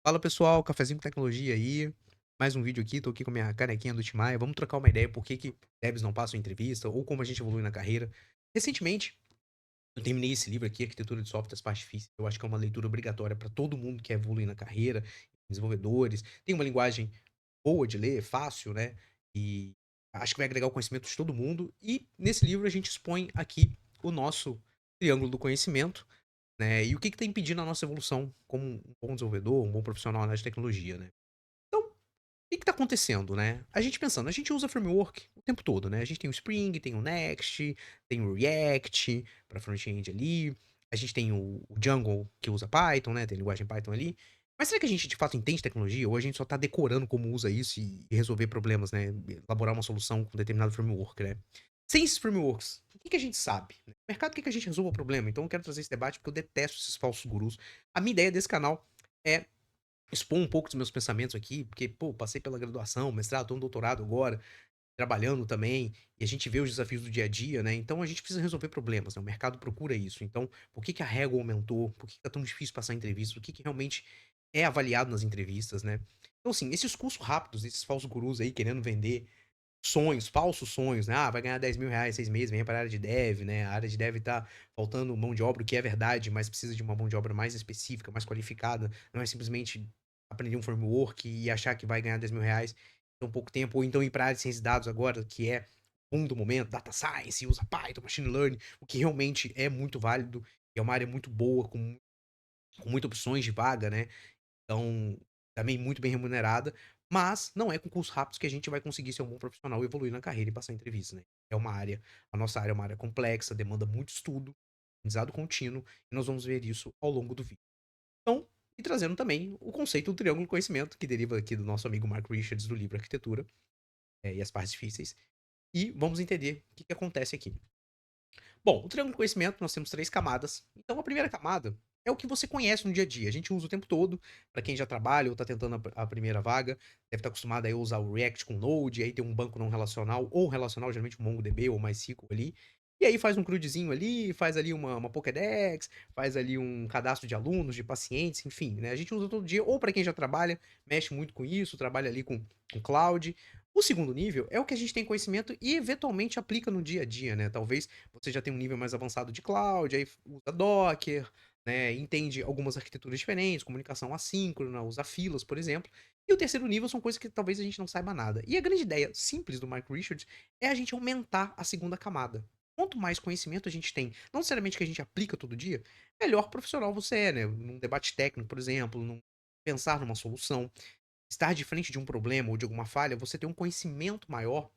Fala pessoal, cafezinho com tecnologia aí. Mais um vídeo aqui, tô aqui com a minha canequinha do Timaya. Vamos trocar uma ideia por que devs não passam entrevista ou como a gente evolui na carreira. Recentemente, eu terminei esse livro aqui, Arquitetura de Software, as partes difíceis. Eu acho que é uma leitura obrigatória para todo mundo que quer evoluir na carreira, desenvolvedores. Tem uma linguagem boa de ler, fácil, né? E acho que vai agregar o conhecimento de todo mundo. E nesse livro a gente expõe aqui o nosso triângulo do conhecimento, né? E o que está impedindo a nossa evolução como um bom desenvolvedor, um bom profissional na área de tecnologia, né? Então, o que está acontecendo, né? A gente pensando, a gente usa framework o tempo todo, né? A gente tem o Spring, tem o Next, tem o React para front-end ali, a gente tem o Django que usa Python, né? Tem a linguagem Python ali. Mas será que a gente de fato entende tecnologia ou a gente só está decorando como usa isso e resolver problemas, né? Elaborar uma solução com determinado framework, né? Sem esses frameworks, o que a gente sabe? No mercado, o que a gente resolve o problema? Então eu quero trazer esse debate porque eu detesto esses falsos gurus. A minha ideia desse canal é expor um pouco dos meus pensamentos aqui, porque, pô, passei pela graduação, mestrado, tô no doutorado agora, trabalhando também, e a gente vê os desafios do dia a dia, né? Então a gente precisa resolver problemas, né? O mercado procura isso. Então, por que a régua aumentou? Por que tá tão difícil passar entrevista? O que realmente é avaliado nas entrevistas, né? Então, assim, esses cursos rápidos, esses falsos gurus aí querendo vender sonhos, falsos sonhos, né? Ah, vai ganhar R$ 10.000 6 meses, vem para a área de dev, né? A área de dev tá faltando mão de obra, o que é verdade, mas precisa de uma mão de obra mais específica, mais qualificada. Não é simplesmente aprender um framework e achar que vai ganhar R$ 10.000 em tão pouco tempo, ou então ir para a área de ciência de dados agora, que é um do momento, data science, usa Python, machine learning, o que realmente é muito válido, e é uma área muito boa, com muitas opções de vaga, né? Então, também muito bem remunerada, mas não é com cursos rápidos que a gente vai conseguir ser um bom profissional, evoluir na carreira e passar entrevista, né? É uma área, a nossa área é uma área complexa, demanda muito estudo, aprendizado contínuo, e nós vamos ver isso ao longo do vídeo. Então, e trazendo também o conceito do triângulo do conhecimento, que deriva aqui do nosso amigo Mark Richards, do livro Arquitetura, e as partes difíceis, e vamos entender o que acontece aqui. Bom, o triângulo do conhecimento, nós temos três camadas. Então, a primeira camada é o que você conhece no dia a dia. A gente usa o tempo todo, para quem já trabalha ou está tentando a primeira vaga, deve estar acostumado a usar o React com Node, aí tem um banco não relacional, ou relacional, geralmente um MongoDB ou MySQL ali. E aí faz um crudezinho ali, faz ali uma Pokédex, faz ali um cadastro de alunos, de pacientes, enfim, né? A gente usa todo dia, ou para quem já trabalha, mexe muito com isso, trabalha ali com cloud. O segundo nível é o que a gente tem conhecimento e eventualmente aplica no dia a dia, né? Talvez você já tem um nível mais avançado de cloud, aí usa Docker, né? Entende algumas arquiteturas diferentes, comunicação assíncrona, usa filas, por exemplo. E o terceiro nível são coisas que talvez a gente não saiba nada. E a grande ideia simples do Mike Richards é a gente aumentar a segunda camada. Quanto mais conhecimento a gente tem, não necessariamente que a gente aplica todo dia, melhor profissional você é, né? Num debate técnico, por exemplo, num pensar numa solução, estar de frente de um problema ou de alguma falha, você tem um conhecimento maior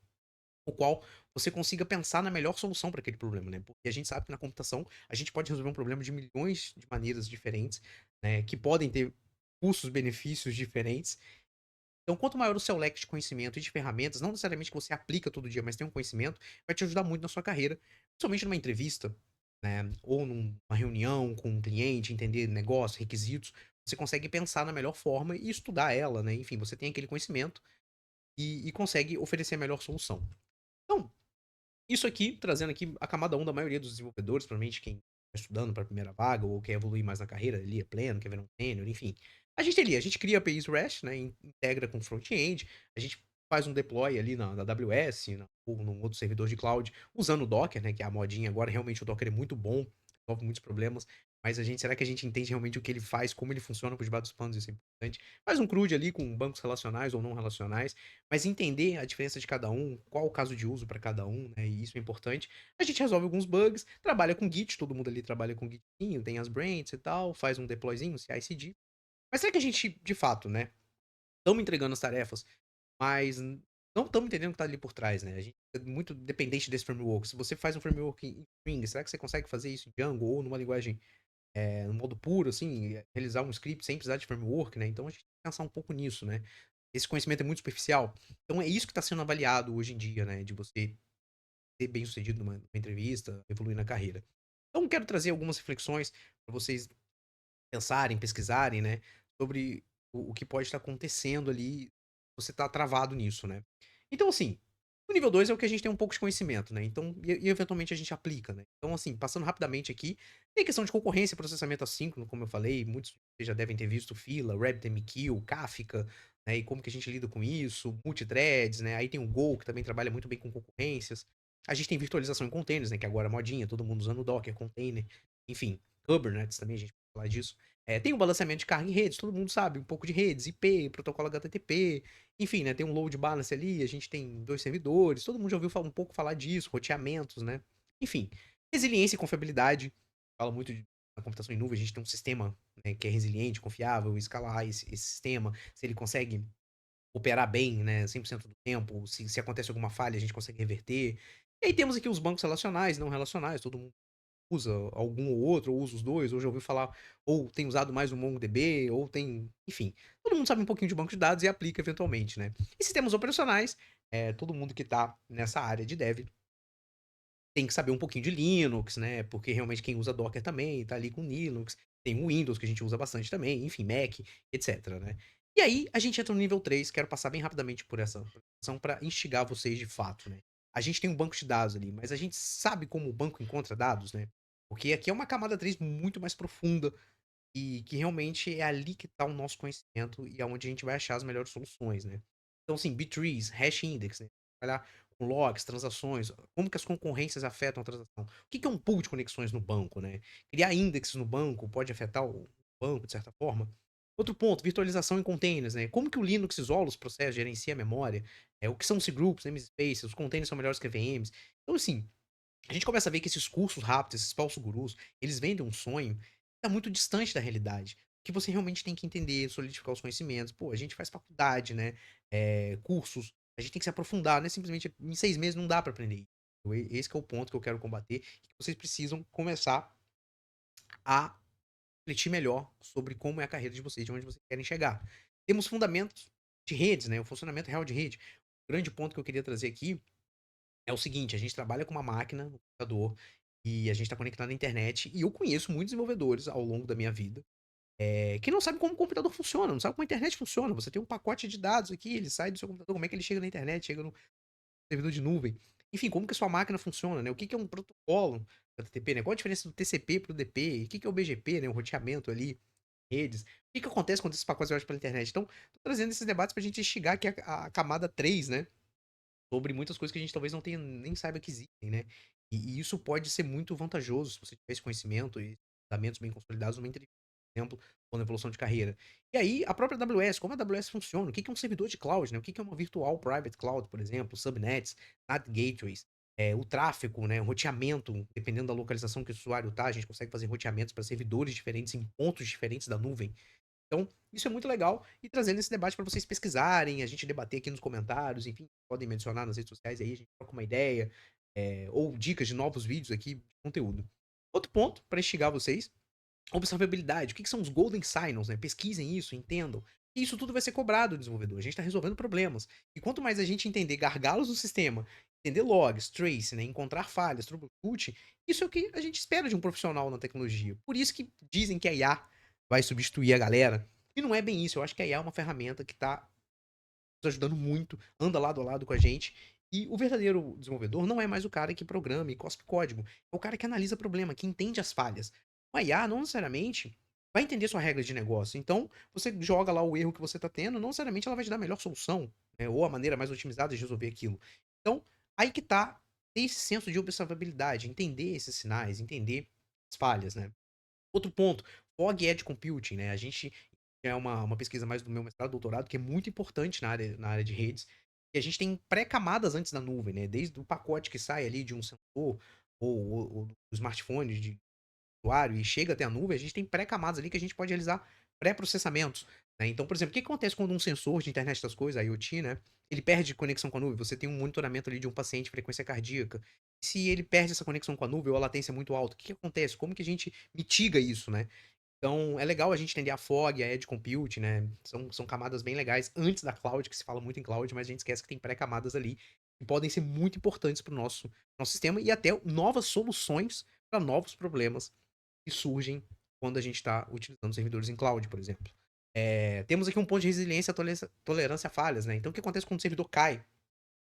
o qual você consiga pensar na melhor solução para aquele problema, né? Porque a gente sabe que na computação a gente pode resolver um problema de milhões de maneiras diferentes, né? Que podem ter custos, benefícios diferentes. Então, quanto maior o seu leque de conhecimento e de ferramentas, não necessariamente que você aplica todo dia, mas tem um conhecimento, vai te ajudar muito na sua carreira, principalmente numa entrevista, né? Ou numa reunião com um cliente, entender negócio, requisitos. Você consegue pensar na melhor forma e estudar ela, né? Enfim, você tem aquele conhecimento e consegue oferecer a melhor solução. Então, isso aqui, trazendo aqui a camada 1 da maioria dos desenvolvedores, provavelmente quem está estudando para a primeira vaga ou quer evoluir mais na carreira, ali é pleno, quer virar um sênior, enfim. A gente ali, a gente cria APIs REST, né, integra com front-end, a gente faz um deploy ali na AWS, ou num outro servidor de cloud, usando o Docker, né, que é a modinha agora, realmente o Docker é muito bom, resolve muitos problemas, mas será que a gente entende realmente o que ele faz, como ele funciona por debaixo dos panos, isso é importante. Faz um CRUD ali com bancos relacionais ou não relacionais, mas entender a diferença de cada um, qual o caso de uso para cada um, né? E isso é importante. A gente resolve alguns bugs, trabalha com Git, todo mundo ali trabalha com Gitinho, tem as branches e tal, faz um deployzinho, CI/CD. Mas será que a gente, de fato, né, estamos entregando as tarefas, mas não estamos entendendo o que está ali por trás, né? A gente é muito dependente desse framework. Se você faz um framework em Spring, será que você consegue fazer isso em Django ou numa linguagem no modo puro, assim, realizar um script sem precisar de framework, né? Então a gente tem que pensar um pouco nisso, né? Esse conhecimento é muito superficial. Então é isso que está sendo avaliado hoje em dia, né? De você ser bem sucedido numa entrevista, evoluir na carreira. Então quero trazer algumas reflexões para vocês pensarem, pesquisarem, né? Sobre o que pode estar acontecendo ali, você está travado nisso, né? Então, assim, O nível 2 é o que a gente tem um pouco de conhecimento, né, então e eventualmente a gente aplica, né. Então, assim, passando rapidamente aqui, tem questão de concorrência, processamento assíncrono, como eu falei, muitos de vocês já devem ter visto Fila, RabbitMQ, Kafka, né, e como que a gente lida com isso, multithreads, né, aí tem o Go, que também trabalha muito bem com concorrências. A gente tem virtualização em containers, né, que agora é modinha, todo mundo usando Docker, container, enfim, Kubernetes também, a gente pode falar disso. Tem o balanceamento de carga em redes, todo mundo sabe um pouco de redes, IP, protocolo HTTP, enfim, né, tem um load balance ali, a gente tem 2 servidores, todo mundo já ouviu um pouco falar disso, roteamentos, né. Enfim, resiliência e confiabilidade, fala muito de na computação em nuvem, a gente tem um sistema, né, que é resiliente, confiável, escalar esse sistema, se ele consegue operar bem, né, 100% do tempo, se acontece alguma falha, a gente consegue reverter. E aí temos aqui os bancos relacionais, não relacionais, todo mundo usa algum ou outro, ou usa os 2 ou já ouviu falar, ou tem usado mais o MongoDB, ou tem enfim, todo mundo sabe um pouquinho de banco de dados e aplica eventualmente, né. E sistemas operacionais, todo mundo que tá nessa área de dev tem que saber um pouquinho de Linux, né, porque realmente quem usa Docker também tá ali com Linux, tem o Windows que a gente usa bastante também, enfim, Mac, etc, né. E aí a gente entra no nível 3, quero passar bem rapidamente por essa apresentação pra instigar vocês de fato, né. A gente tem um banco de dados ali, mas a gente sabe como o banco encontra dados, né, porque aqui é uma camada 3 muito mais profunda e que realmente é ali que tá o nosso conhecimento e aonde a gente vai achar as melhores soluções, né. Então assim, B-trees, hash index, né, trabalhar com logs, transações, como que as concorrências afetam a transação. O que que é um pool de conexões no banco, né. Criar indexes no banco pode afetar o banco de certa forma. Outro ponto, virtualização em containers, né, como que o Linux isola os processos, gerencia a memória, o que são cgroups, namespaces, os containers são melhores que VMs. Então assim, a gente começa a ver que esses cursos rápidos, esses falsos gurus, eles vendem um sonho que tá muito distante da realidade. Que você realmente tem que entender, solidificar os conhecimentos. Pô, a gente faz faculdade, né? Cursos, a gente tem que se aprofundar, né? Simplesmente em 6 meses não dá pra aprender. Esse que é o ponto que eu quero combater. Que vocês precisam começar a refletir melhor sobre como é a carreira de vocês, de onde vocês querem chegar. Temos fundamentos de redes, né? O funcionamento real de rede. O grande ponto que eu queria trazer aqui é o seguinte, a gente trabalha com uma máquina, um computador, e a gente está conectado à internet, e eu conheço muitos desenvolvedores ao longo da minha vida, que não sabem como o computador funciona, não sabem como a internet funciona. Você tem um pacote de dados aqui, ele sai do seu computador, como é que ele chega na internet, chega no servidor de nuvem. Enfim, como que a sua máquina funciona, né? O que que é um protocolo HTTP, né? Qual a diferença do TCP para o DP? O que que é o BGP, né? O roteamento ali, redes. O que que acontece quando esses pacotes viajam pela internet? Então, tô trazendo esses debates pra gente instigar aqui a camada 3, né? Sobre muitas coisas que a gente talvez não tenha nem saiba que existem, né. E isso pode ser muito vantajoso se você tiver esse conhecimento e fundamentos bem consolidados numa entrevista, por exemplo, ou na evolução de carreira. E aí, a própria AWS, como a AWS funciona, o que que é um servidor de cloud, né, o que que é uma virtual private cloud, por exemplo, subnets, NAT gateways, o tráfego, né, o roteamento, dependendo da localização que o usuário tá, a gente consegue fazer roteamentos para servidores diferentes em pontos diferentes da nuvem. Então, isso é muito legal e trazendo esse debate para vocês pesquisarem, a gente debater aqui nos comentários, enfim, podem me adicionar nas redes sociais aí, a gente troca uma ideia, ou dicas de novos vídeos aqui, de conteúdo. Outro ponto para instigar vocês, observabilidade. O que que são os golden signals, né? Pesquisem isso, entendam. E isso tudo vai ser cobrado do desenvolvedor. A gente está resolvendo problemas. E quanto mais a gente entender gargalos do sistema, entender logs, trace, né, encontrar falhas, troubleshoot, isso é o que a gente espera de um profissional na tecnologia. Por isso que dizem que a IA vai substituir a galera. E não é bem isso. Eu acho que a IA é uma ferramenta que está nos ajudando muito, anda lado a lado com a gente. E o verdadeiro desenvolvedor não é mais o cara que programa e cospe código. É o cara que analisa problema, que entende as falhas. O IA não necessariamente vai entender sua regra de negócio. Então, você joga lá o erro que você está tendo, não necessariamente ela vai te dar a melhor solução, né, ou a maneira mais otimizada de resolver aquilo. Então, aí que tá ter esse senso de observabilidade, entender esses sinais, entender as falhas, né? Outro ponto, Fog Edge Computing, né, a gente é uma pesquisa mais do meu mestrado, doutorado, que é muito importante na área de redes, e a gente tem pré-camadas antes da nuvem, né, desde o pacote que sai ali de um sensor ou do smartphone de usuário e chega até a nuvem, a gente tem pré-camadas ali que a gente pode realizar pré-processamentos, né. Então, por exemplo, o que acontece quando um sensor de internet das coisas, IoT, né, ele perde conexão com a nuvem? Você tem um monitoramento ali de um paciente, frequência cardíaca. Se ele perde essa conexão com a nuvem ou a latência é muito alta, o que que acontece? Como que a gente mitiga isso, né? Então, é legal a gente entender a fog, a edge compute, né, são camadas bem legais antes da cloud, que se fala muito em cloud, mas a gente esquece que tem pré-camadas ali, que podem ser muito importantes para o nosso sistema e até novas soluções para novos problemas que surgem quando a gente está utilizando servidores em cloud, por exemplo. Temos aqui um ponto de resiliência, tolerância a falhas, né, então o que acontece quando o servidor cai?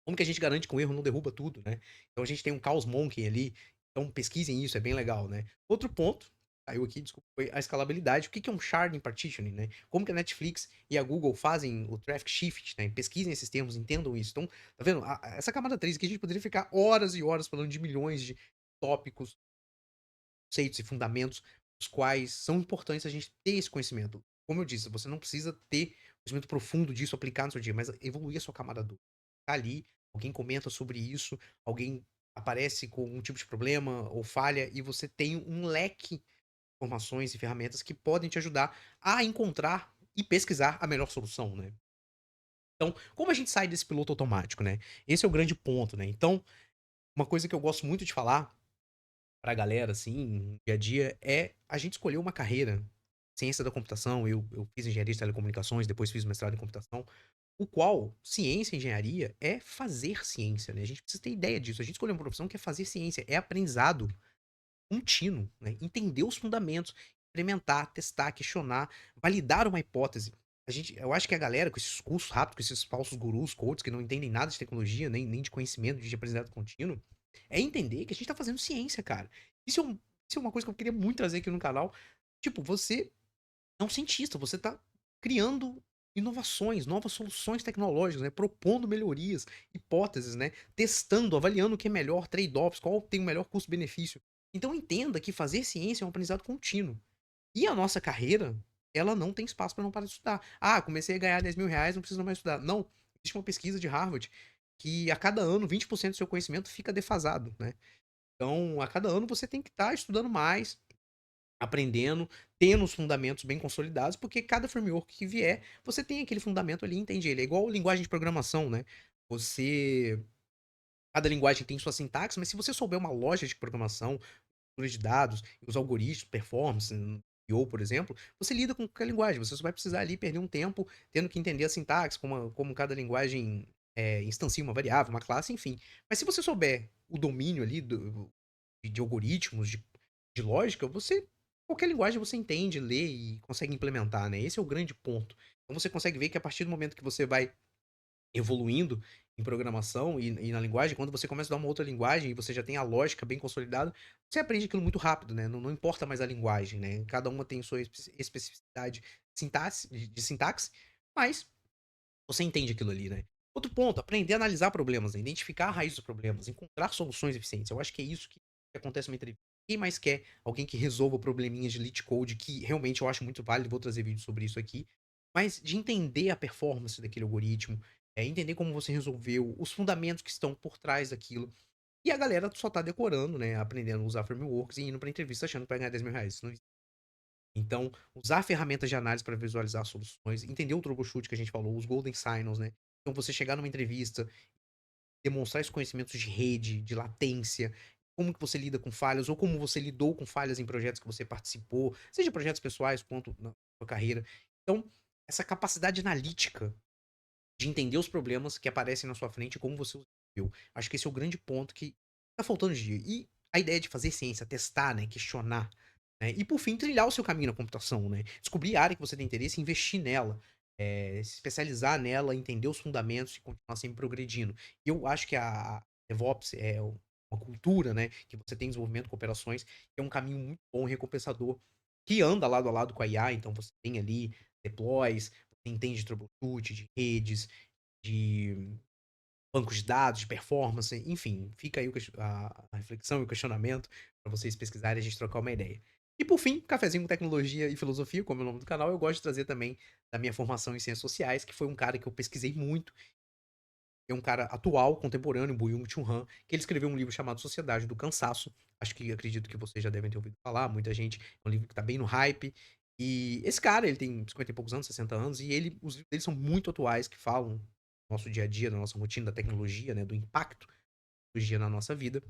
Como que a gente garante que o erro não derruba tudo, né? Então a gente tem um Chaos Monkey ali, então pesquisem isso, é bem legal, né? Outro ponto, caiu aqui, desculpa, foi a escalabilidade. O que que é um sharding partitioning, né? Como que a Netflix e a Google fazem o traffic shift, né? Pesquisem esses termos, entendam isso. Então, tá vendo? Essa camada 3 aqui a gente poderia ficar horas e horas falando de milhões de tópicos, conceitos e fundamentos, os quais são importantes a gente ter esse conhecimento. Como eu disse, você não precisa ter conhecimento profundo disso, aplicar no seu dia, mas evoluir a sua camada dura. Tá ali, alguém comenta sobre isso, alguém aparece com um tipo de problema ou falha, e você tem um leque de informações e ferramentas que podem te ajudar a encontrar e pesquisar a melhor solução, né? Então, como a gente sai desse piloto automático, né? Esse é o grande ponto, né? Então, uma coisa que eu gosto muito de falar pra galera, assim, no dia a dia, é a gente escolher uma carreira. Ciência da computação, eu fiz engenharia de telecomunicações, depois fiz mestrado em computação, o qual ciência e engenharia é fazer ciência, né? A gente precisa ter ideia disso. A gente escolheu uma profissão que é fazer ciência, é aprendizado contínuo, né? Entender os fundamentos, experimentar, testar, questionar, validar uma hipótese. Eu acho que a galera com esses cursos rápidos, com esses falsos gurus, coaches que não entendem nada de tecnologia, nem de conhecimento, de aprendizado contínuo, é entender que a gente tá fazendo ciência, cara. Isso é, isso é uma coisa que eu queria muito trazer aqui no canal. Tipo, você é um cientista, você tá criando inovações, novas soluções tecnológicas, né? Propondo melhorias, hipóteses, né? Testando, avaliando o que é melhor, trade-offs, qual tem o melhor custo-benefício. Então entenda que fazer ciência é um aprendizado contínuo. E a nossa carreira, ela não tem espaço para não parar de estudar. Ah, comecei a ganhar R$ 10.000, não preciso mais estudar. Não. Existe uma pesquisa de Harvard que a cada ano 20% do seu conhecimento fica defasado, né? Então, a cada ano você tem que estar estudando mais, aprendendo, tendo os fundamentos bem consolidados, porque cada framework que vier, você tem aquele fundamento ali, entende ele. É igual linguagem de programação, né? Você. Cada linguagem tem sua sintaxe, mas se você souber uma lógica de programação, estrutura de dados, os algoritmos, performance, ou por exemplo, você lida com qualquer linguagem. Você só vai precisar ali perder um tempo tendo que entender a sintaxe, como cada linguagem instancia uma variável, uma classe, enfim. Mas se você souber o domínio ali de algoritmos, de lógica, você. Qualquer linguagem você entende, lê e consegue implementar, né? Esse é o grande ponto. Então você consegue ver que a partir do momento que você vai evoluindo em programação e na linguagem, quando você começa a dar uma outra linguagem e você já tem a lógica bem consolidada, você aprende aquilo muito rápido, né? Não importa mais a linguagem, né? Cada uma tem sua especificidade de sintaxe, mas você entende aquilo ali, né? Outro ponto, aprender a analisar problemas, né? Identificar a raiz dos problemas, encontrar soluções eficientes. Eu acho que é isso que acontece numa entrevista. Quem mais quer alguém que resolva probleminhas de leet code, que realmente eu acho muito válido, vou trazer vídeo sobre isso aqui, mas de entender a performance daquele algoritmo, entender como você resolveu, os fundamentos que estão por trás daquilo. E a galera só tá decorando, né? Aprendendo a usar frameworks e indo pra entrevista achando que vai ganhar R$ 10.000. Isso não. Então, usar ferramentas de análise para visualizar soluções, entender o troubleshoot que a gente falou, os golden signals, né? Então, você chegar numa entrevista, demonstrar esses conhecimentos de rede, de latência, como que você lida com falhas, ou como você lidou com falhas em projetos que você participou, seja projetos pessoais quanto na sua carreira. Então, essa capacidade analítica de entender os problemas que aparecem na sua frente e como você os resolveu. Acho que esse é o grande ponto que tá faltando de dia. E a ideia de fazer ciência, testar, né, questionar, né, e por fim trilhar o seu caminho na computação, né, descobrir a área que você tem interesse, investir nela, se especializar nela, entender os fundamentos e continuar sempre progredindo. E eu acho que a DevOps é uma cultura, né, que você tem desenvolvimento com operações, que é um caminho muito bom e recompensador, que anda lado a lado com a IA, então você tem ali deploys, você entende de troubleshoot, de redes, de bancos de dados, de performance, enfim, fica aí a reflexão e o questionamento para vocês pesquisarem e a gente trocar uma ideia. E por fim, cafezinho com tecnologia e filosofia, como é o nome do canal, eu gosto de trazer também da minha formação em ciências sociais, que foi um cara que eu pesquisei muito, é um cara atual, contemporâneo, Byung-Chul Han, que ele escreveu um livro chamado Sociedade do Cansaço. Acho que acredito que vocês já devem ter ouvido falar, muita gente. É um livro que tá bem no hype. E esse cara, ele tem 50 e poucos anos, 60 anos, e os livros dele são muito atuais, que falam do nosso dia a dia, da nossa rotina, da tecnologia, né, do impacto da tecnologia na nossa vida.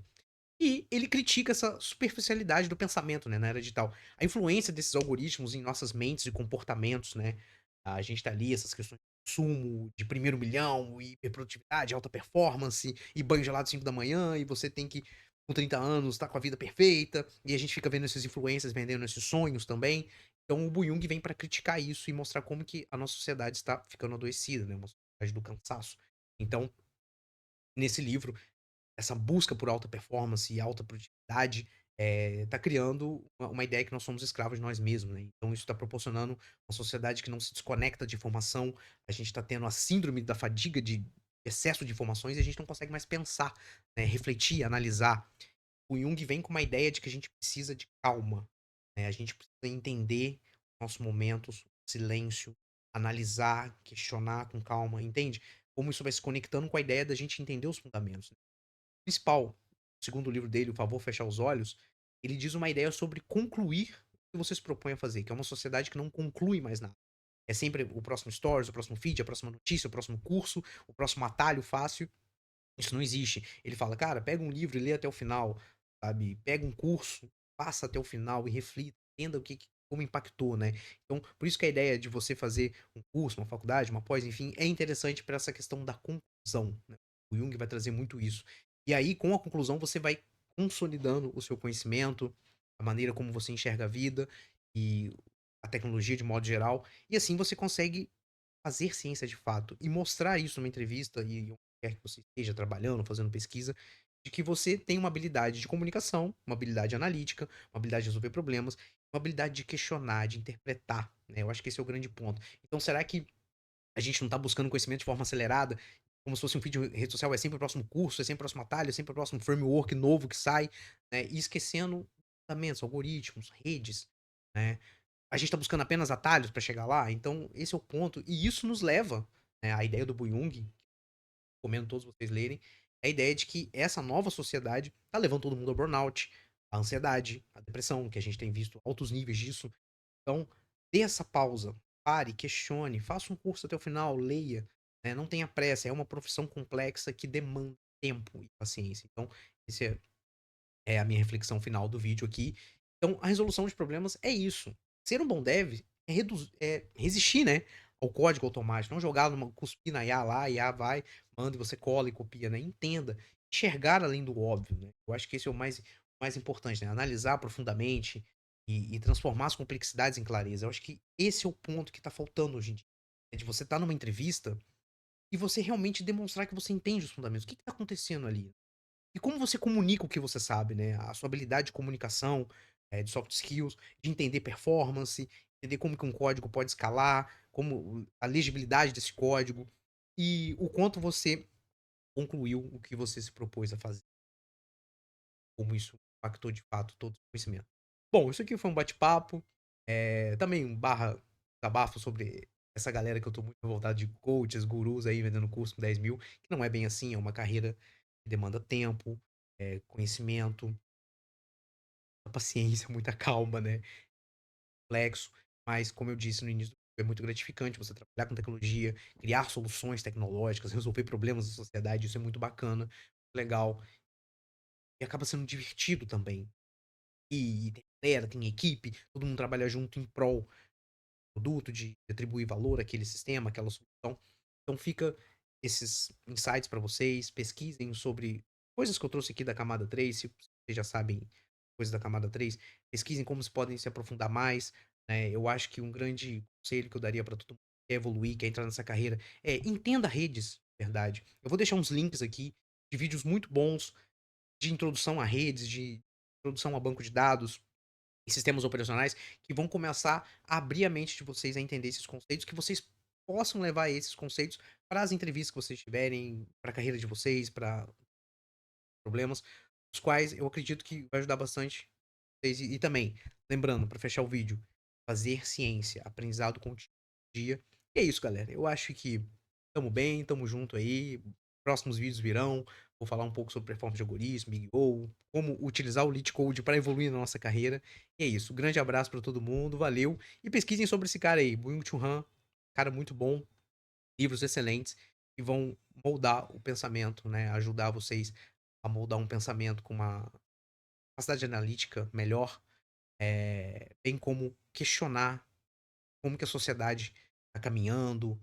E ele critica essa superficialidade do pensamento, né, na era digital. A influência desses algoritmos em nossas mentes e comportamentos, né? A gente tá ali, essas questões de consumo, de primeiro milhão, e hiperprodutividade, alta performance, e banho gelado 5 da manhã, e você tem que, com 30 anos, tá com a vida perfeita, e a gente fica vendo esses influências vendendo esses sonhos também. Então o Byung vem para criticar isso e mostrar como que a nossa sociedade está ficando adoecida, né? Uma sociedade do cansaço. Então, Nesse livro, essa busca por alta performance e alta produtividade, tá criando uma ideia que nós somos escravos de nós mesmos, né. Então isso está proporcionando uma sociedade que não se desconecta de informação, a gente está tendo a síndrome da fadiga de excesso de informações e a gente não consegue mais pensar, né, refletir, analisar. O Jung vem com uma ideia de que a gente precisa de calma, né, a gente precisa entender nossos momentos, silêncio, analisar, questionar com calma, entende? Como isso vai se conectando com a ideia da gente entender os fundamentos. Principal, segundo o livro dele, O Favor Fechar os Olhos, ele diz uma ideia sobre concluir o que você se propõe a fazer, que é uma sociedade que não conclui mais nada. É sempre o próximo stories, o próximo feed, a próxima notícia, o próximo curso, o próximo atalho fácil. Isso não existe. Ele fala: "Cara, pega um livro e lê até o final", sabe. Pega um curso, passa até o final e reflita, entenda o que como impactou, né. Então, por isso que a ideia de você fazer um curso, uma faculdade, uma pós, enfim, é interessante para essa questão da conclusão, né. O Jung vai trazer muito isso. E aí, com a conclusão, você vai consolidando o seu conhecimento, a maneira como você enxerga a vida e a tecnologia de modo geral, e assim você consegue fazer ciência de fato e mostrar isso numa entrevista e onde quer que você esteja trabalhando, fazendo pesquisa, de que você tem uma habilidade de comunicação, uma habilidade analítica, uma habilidade de resolver problemas, uma habilidade de questionar, de interpretar, né? Eu acho que esse é o grande ponto. Então, será que a gente não está buscando conhecimento de forma acelerada, como se fosse um vídeo em rede social, é sempre o próximo curso, é sempre o próximo atalho, é sempre o próximo framework novo que sai, né? E esquecendo fundamentos, algoritmos, redes, né? A gente tá buscando apenas atalhos pra chegar lá, então esse é o ponto. E isso nos leva, né, à ideia do Jung, recomendo todos vocês lerem, é a ideia de que essa nova sociedade tá levando todo mundo ao burnout, à ansiedade, à depressão, que a gente tem visto altos níveis disso. Então, dê essa pausa, pare, questione, faça um curso até o final, leia, né, não tenha pressa, é uma profissão complexa que demanda tempo e paciência. Então, esse é a minha reflexão final do vídeo aqui. Então, a resolução de problemas é isso. Ser um bom dev é resistir, né, ao código automático, não jogar numa cuspir na IA lá, a IA vai, manda e você cola e copia, né. Entenda, enxergar além do óbvio, né. Eu acho que esse é o mais importante, né, analisar profundamente e transformar as complexidades em clareza. Eu acho que esse é o ponto que tá faltando hoje em dia, é de você estar numa entrevista e você realmente demonstrar que você entende os fundamentos. O que que tá acontecendo ali? E como você comunica o que você sabe, né, a sua habilidade de comunicação, de soft skills, de entender performance, entender como que um código pode escalar, como a legibilidade desse código, e o quanto você concluiu o que você se propôs a fazer, como isso impactou de fato todo o seu conhecimento. Bom, isso aqui foi um bate-papo, também um barra desabafo sobre essa galera que eu tô muito revoltado de coaches, gurus aí vendendo curso com 10.000, que não é bem assim, é uma carreira que demanda tempo, conhecimento, paciência, muita calma, né, complexo, mas como eu disse no início, é muito gratificante você trabalhar com tecnologia, criar soluções tecnológicas, resolver problemas da sociedade, isso é muito bacana, legal, e acaba sendo divertido também. E tem galera, tem equipe, todo mundo trabalha junto em prol do produto, de atribuir valor àquele sistema, àquela solução. Então fica esses insights para vocês, pesquisem sobre coisas que eu trouxe aqui da camada 3, se vocês já sabem coisas da camada 3, pesquisem como se podem se aprofundar mais, né. Eu acho que um grande conselho que eu daria para todo mundo que quer evoluir, quer entrar nessa carreira, é entenda redes, de verdade. Eu vou deixar uns links aqui de vídeos muito bons de introdução a redes, de introdução a banco de dados e sistemas operacionais, que vão começar a abrir a mente de vocês a entender esses conceitos, que vocês possam levar esses conceitos para as entrevistas que vocês tiverem, para a carreira de vocês, para problemas, os quais eu acredito que vai ajudar bastante vocês. E também, lembrando, para fechar o vídeo, fazer ciência, aprendizado contínuo dia. E é isso, galera. Eu acho que tamo bem, tamo junto aí. Próximos vídeos virão. Vou falar um pouco sobre performance de algoritmo, Big O, como utilizar o Leet Code para evoluir na nossa carreira. E é isso. Grande abraço para todo mundo, valeu. E pesquisem sobre esse cara aí, Byung-Chul Han, cara muito bom, livros excelentes que vão moldar o pensamento, né? Ajudar vocês a moldar um pensamento com uma capacidade analítica melhor, bem como questionar como que a sociedade está caminhando,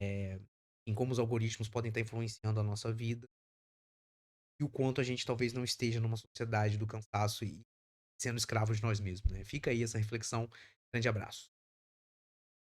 em como os algoritmos podem estar influenciando a nossa vida e o quanto a gente talvez não esteja numa sociedade do cansaço e sendo escravo de nós mesmos, né. Fica aí essa reflexão. Grande abraço.